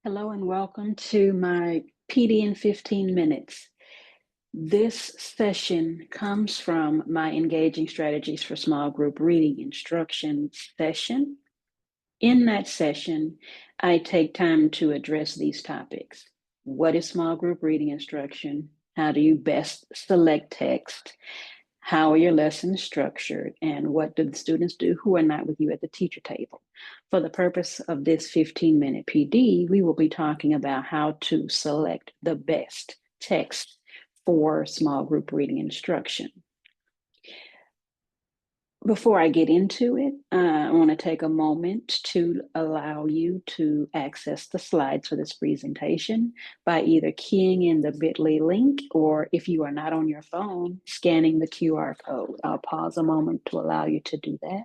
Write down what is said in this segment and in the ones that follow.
Hello and welcome to my PD in 15 minutes. This session comes from my Engaging Strategies for Small Group Reading Instruction session. In that session, I take time to address these topics. What is small group reading instruction? How do you best select text? How are your lessons structured? And what do the students do who are not with you at the teacher table? For the purpose of this 15-minute PD, we will be talking about how to select the best text for small group reading instruction. Before I get into it, I want to take a moment to allow you to access the slides for this presentation by either keying in the bit.ly link, or if you are not on your phone, scanning the QR code. I'll pause a moment to allow you to do that.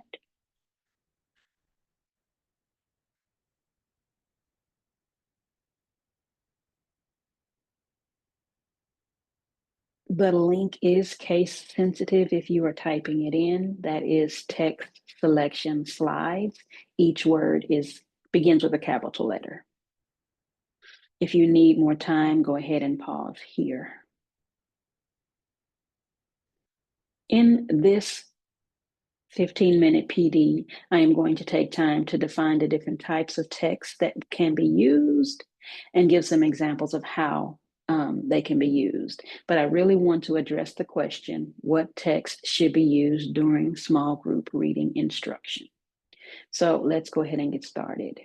The link is case sensitive if you are typing it in. That is text selection slides. Each word begins with a capital letter. If you need more time, go ahead and pause here. In this 15-minute PD, I am going to take time to define the different types of text that can be used and give some examples of how they can be used. But I really want to address the question, what text should be used during small group reading instruction? So let's go ahead and get started.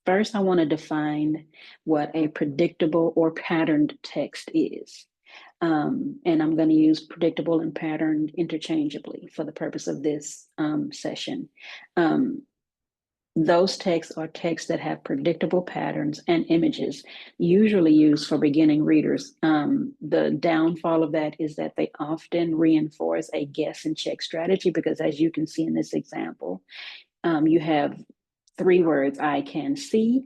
First, I want to define what a predictable or patterned text is. And I'm going to use predictable and patterned interchangeably for the purpose of this session. Those texts are texts that have predictable patterns and images, usually used for beginning readers. The downfall of that is that they often reinforce a guess and check strategy, because as you can see in this example, you have 3 words: I can see,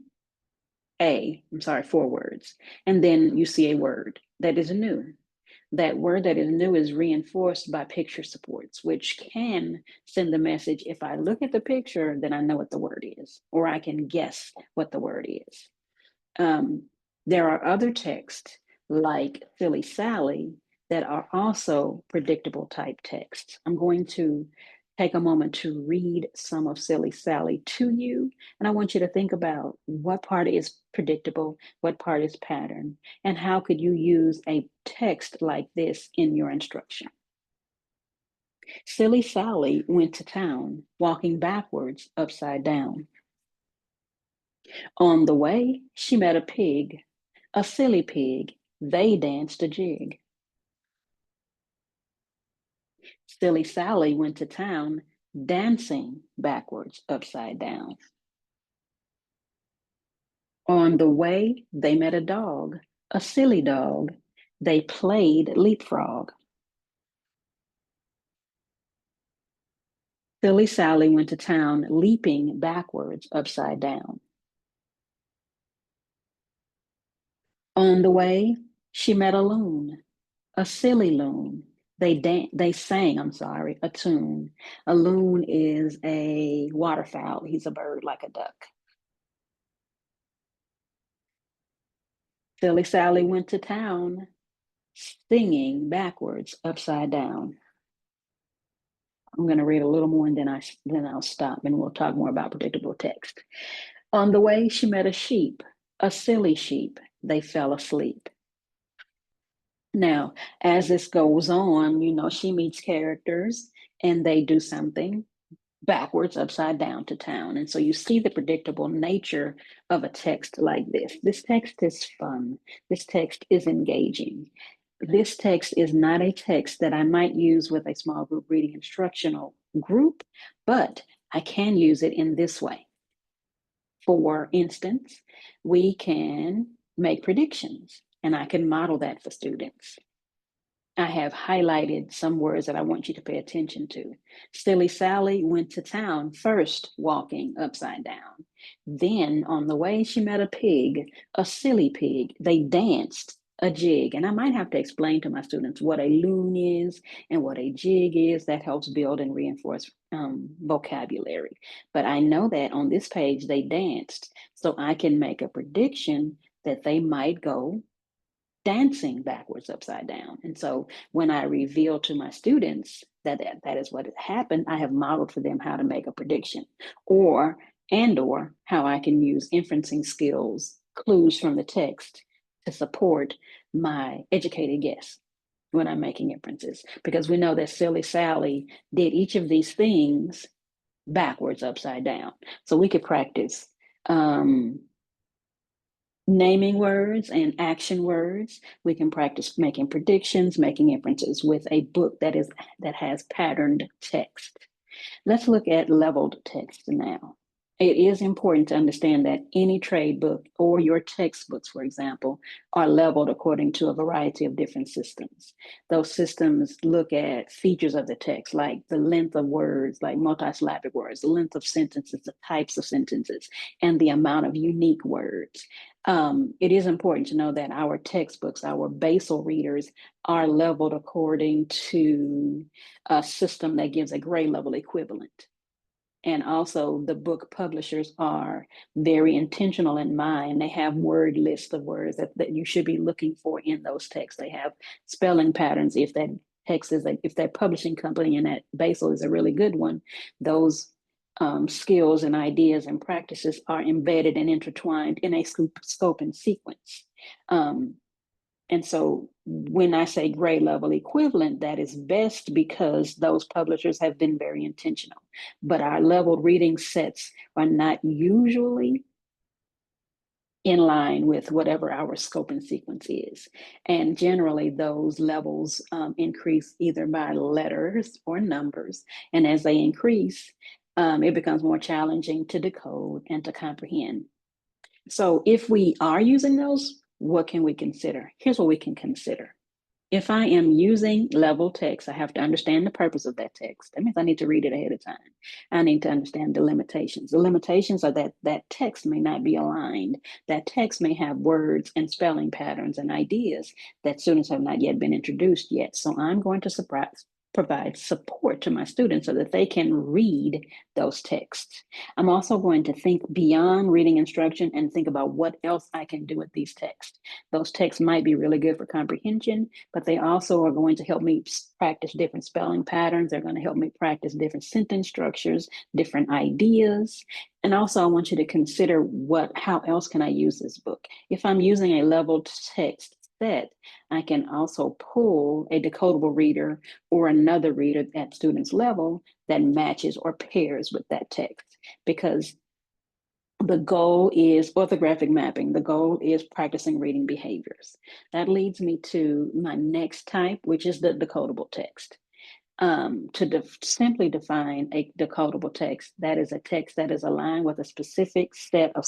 four words, and then you see a word that is new. That word that is new is reinforced by picture supports, which can send the message, if I look at the picture, then I know what the word is, or I can guess what the word is. There are other texts like Silly Sally that are also predictable type texts. I'm going to take a moment to read some of Silly Sally to you, and I want you to think about what part is predictable, what part is pattern, and how could you use a text like this in your instruction. Silly Sally went to town, walking backwards, upside down. On the way, she met a pig, a silly pig. They danced a jig. Silly Sally went to town, dancing backwards, upside down. On the way, they met a dog, a silly dog. They played leapfrog. Silly Sally went to town, leaping backwards, upside down. On the way, she met a loon, a silly loon. They sang a tune. A loon is a waterfowl. He's a bird like a duck. Silly Sally went to town, singing backwards, upside down. I'm going to read a little more, and then I'll stop, and we'll talk more about predictable text. On the way, she met a sheep, a silly sheep. They fell asleep. Now, as this goes on, she meets characters and they do something backwards, upside down to town. And so you see the predictable nature of a text like this. This text is fun. This text is engaging. This text is not a text that I might use with a small group reading instructional group, but I can use it in this way. For instance, we can make predictions, and I can model that for students. I have highlighted some words that I want you to pay attention to. Silly Sally went to town, first walking upside down. Then on the way, she met a pig, a silly pig. They danced a jig. And I might have to explain to my students what a loon is and what a jig is. That helps build and reinforce vocabulary. But I know that on this page, they danced. So I can make a prediction that they might go dancing backwards upside down. And so when I reveal to my students that is what happened, I have modeled for them how to make a prediction, or how I can use inferencing skills, clues from the text to support my educated guess when I'm making inferences. Because we know that Silly Sally did each of these things backwards upside down. So we could practice naming words and action words. We can practice making predictions, making inferences with a book that has patterned text. Let's look at leveled text now. It is important to understand that any trade book or your textbooks, for example, are leveled according to a variety of different systems. Those systems look at features of the text, like the length of words, like multisyllabic words, the length of sentences, the types of sentences, and the amount of unique words. It is important to know that our textbooks, our basal readers, are leveled according to a system that gives a grade level equivalent. And also the book publishers are very intentional in mind. They have word lists of words that you should be looking for in those texts. They have spelling patterns. If that text is if that publishing company and that basal is a really good one, those skills and ideas and practices are embedded and intertwined in a scope and sequence. And so when I say grade level equivalent, that is best because those publishers have been very intentional. But our leveled reading sets are not usually in line with whatever our scope and sequence is. And generally those levels increase either by letters or numbers. And as they increase, it becomes more challenging to decode and to comprehend. So if we are using those, what can we consider? Here's what we can consider. If I am using level text, I have to understand the purpose of that text. That means I need to read it ahead of time. I need to understand the limitations. The limitations are that text may not be aligned. That text may have words and spelling patterns and ideas that students have not yet been introduced yet. So I'm going to provide support to my students so that they can read those texts. I'm also going to think beyond reading instruction and think about what else I can do with these texts. Those texts might be really good for comprehension, but they also are going to help me practice different spelling patterns. They're going to help me practice different sentence structures, different ideas. And also I want you to consider how else can I use this book? If I'm using a leveled text set, I can also pull a decodable reader or another reader at students' level that matches or pairs with that text, because the goal is orthographic mapping. The goal is practicing reading behaviors. That leads me to my next type, which is the decodable text. Simply define a decodable text, that is a text that is aligned with a specific set of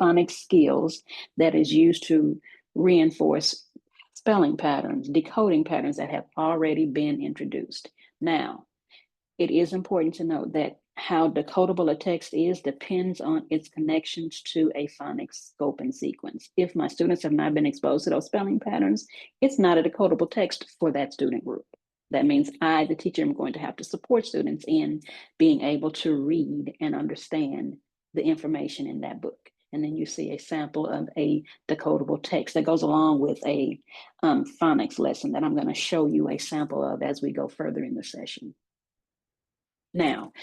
phonics skills that is used to reinforce spelling patterns, decoding patterns that have already been introduced. Now, it is important to note that how decodable a text is depends on its connections to a phonics scope and sequence. If my students have not been exposed to those spelling patterns, it's not a decodable text for that student group. That means I, the teacher, am going to have to support students in being able to read and understand the information in that book. And then you see a sample of a decodable text that goes along with a phonics lesson that I'm going to show you a sample of as we go further in the session. Now,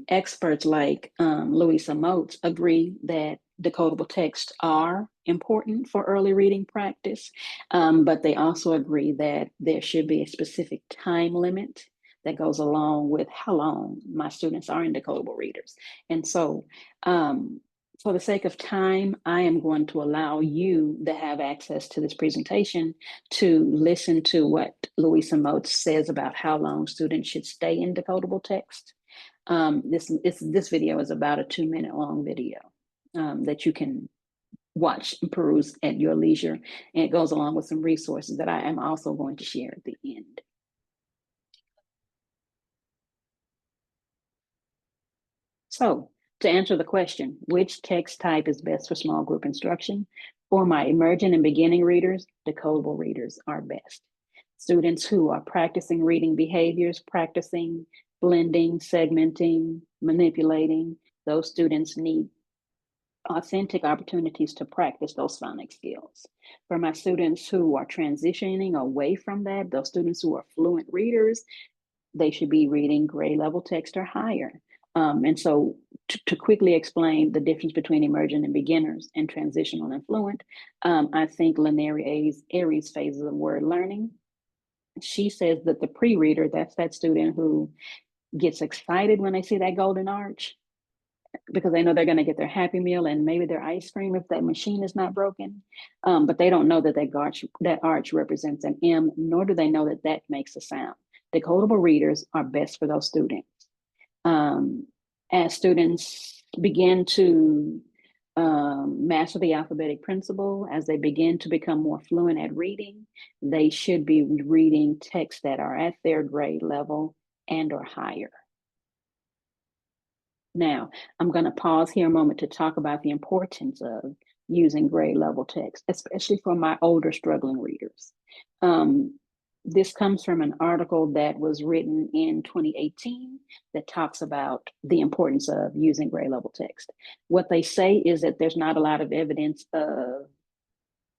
experts like Louisa Moats agree that decodable texts are important for early reading practice, but they also agree that there should be a specific time limit that goes along with how long my students are in decodable readers. And so for the sake of time, I am going to allow you that have access to this presentation to listen to what Louisa Moats says about how long students should stay in decodable text. This video is about a 2-minute long video that you can watch and peruse at your leisure. And it goes along with some resources that I am also going to share at the end. So to answer the question, which text type is best for small group instruction? For my emerging and beginning readers, decodable readers are best. Students who are practicing reading behaviors, practicing blending, segmenting, manipulating, those students need authentic opportunities to practice those phonics skills. For my students who are transitioning away from that, those students who are fluent readers, they should be reading grade level text or higher. And so to quickly explain the difference between emergent and beginners and transitional and fluent, I think Lanieri Aries phases of word learning. She says that the pre-reader, that's that student who gets excited when they see that golden arch because they know they're going to get their Happy Meal and maybe their ice cream if that machine is not broken. But they don't know that that arch represents an M, nor do they know that that makes a sound. Decodable readers are best for those students. As students begin to master the alphabetic principle, as they begin to become more fluent at reading, they should be reading texts that are at their grade level and or higher. Now, I'm going to pause here a moment to talk about the importance of using grade level text, especially for my older struggling readers. This comes from an article that was written in 2018 that talks about the importance of using grade level text. What they say is that there's not a lot of evidence of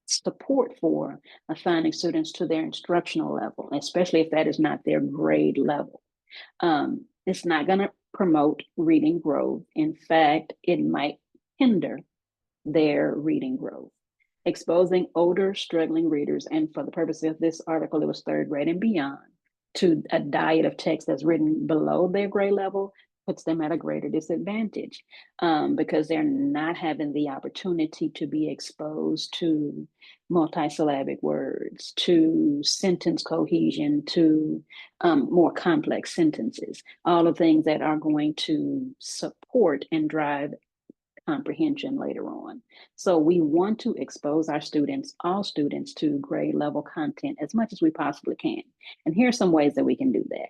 support for assigning students to their instructional level, especially if that is not their grade level. It's not going to promote reading growth. In fact, it might hinder their reading growth. Exposing older, struggling readers, and for the purpose of this article, it was third grade and beyond, to a diet of text that's written below their grade level puts them at a greater disadvantage because they're not having the opportunity to be exposed to multisyllabic words, to sentence cohesion, to more complex sentences, all the things that are going to support and drive comprehension later on. So we want to expose our students, all students, to grade level content as much as we possibly can. And here are some ways that we can do that.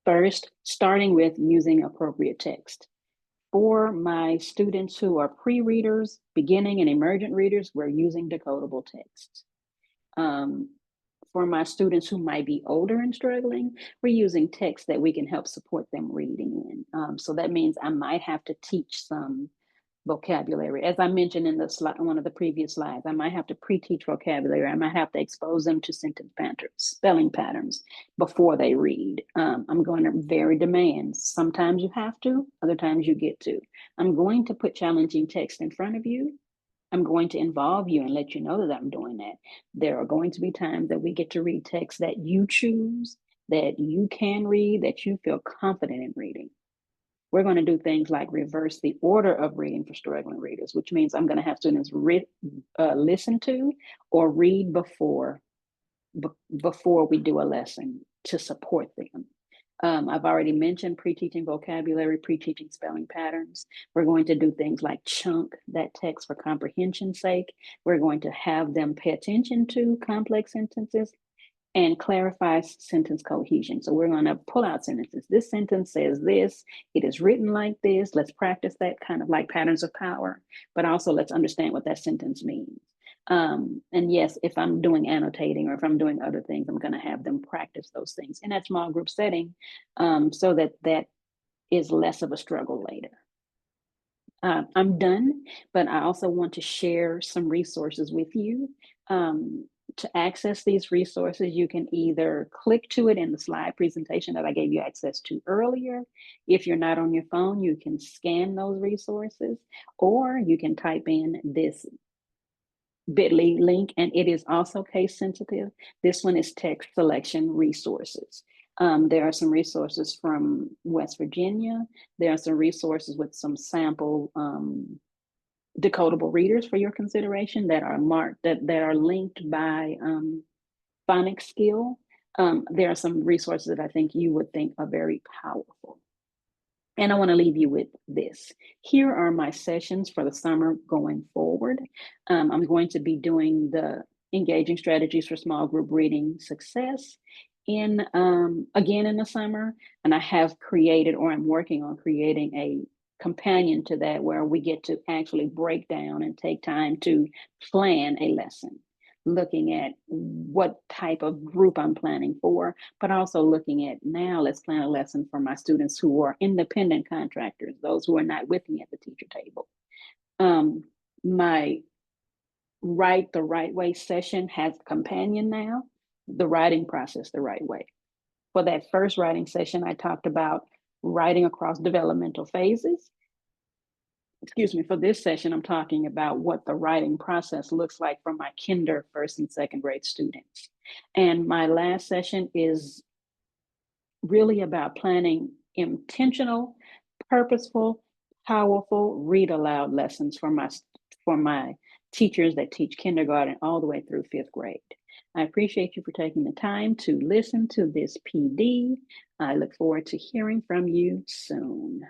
First, starting with using appropriate text. For my students who are pre-readers, beginning and emergent readers, we're using decodable text. For my students who might be older and struggling, we're using text that we can help support them reading in. So that means I might have to teach some vocabulary. As I mentioned in the slide, one of the previous slides, I might have to pre-teach vocabulary. I might have to expose them to sentence patterns, spelling patterns before they read. I'm going to vary demands. Sometimes you have to, other times you get to. I'm going to put challenging text in front of you. I'm going to involve you and let you know that I'm doing that. There are going to be times that we get to read text that you choose, that you can read, that you feel confident in reading. We're going to do things like reverse the order of reading for struggling readers, which means I'm going to have students listen to or read before we do a lesson to support them. I've already mentioned pre-teaching vocabulary, pre-teaching spelling patterns. We're going to do things like chunk that text for comprehension's sake. We're going to have them pay attention to complex sentences and clarifies sentence cohesion. So we're going to pull out sentences. This sentence says this, it is written like this. Let's practice that, kind of like patterns of power, but also let's understand what that sentence means. And yes, if I'm doing annotating or if I'm doing other things, I'm going to have them practice those things in that small group setting so that is less of a struggle later. I'm done, but I also want to share some resources with you. To access these resources, you can either click to it in the slide presentation that I gave you access to earlier. If you're not on your phone, you can scan those resources, or you can type in this bit.ly link, and it is also case sensitive. This one is text selection resources. There are some resources from West Virginia. There are some resources with some sample decodable readers for your consideration that are marked, that are linked by phonics skill. There are some resources that I think you would think are very powerful. And I want to leave you with this. Here are my sessions for the summer going forward. I'm going to be doing the engaging strategies for small group reading success again in the summer. And I have created, or I'm working on creating, a companion to that where we get to actually break down and take time to plan a lesson, looking at what type of group I'm planning for, but also looking at, now let's plan a lesson for my students who are independent contractors, those who are not with me at the teacher table. My Write the Right Way session has a companion now, the writing process the right way. For that first writing session, I talked about writing across developmental phases. Excuse me, for this session, I'm talking about what the writing process looks like for my kinder, first, and second grade students. And my last session is really about planning intentional, purposeful, powerful read aloud lessons for my teachers that teach kindergarten all the way through fifth grade. I appreciate you for taking the time to listen to this PD. I look forward to hearing from you soon.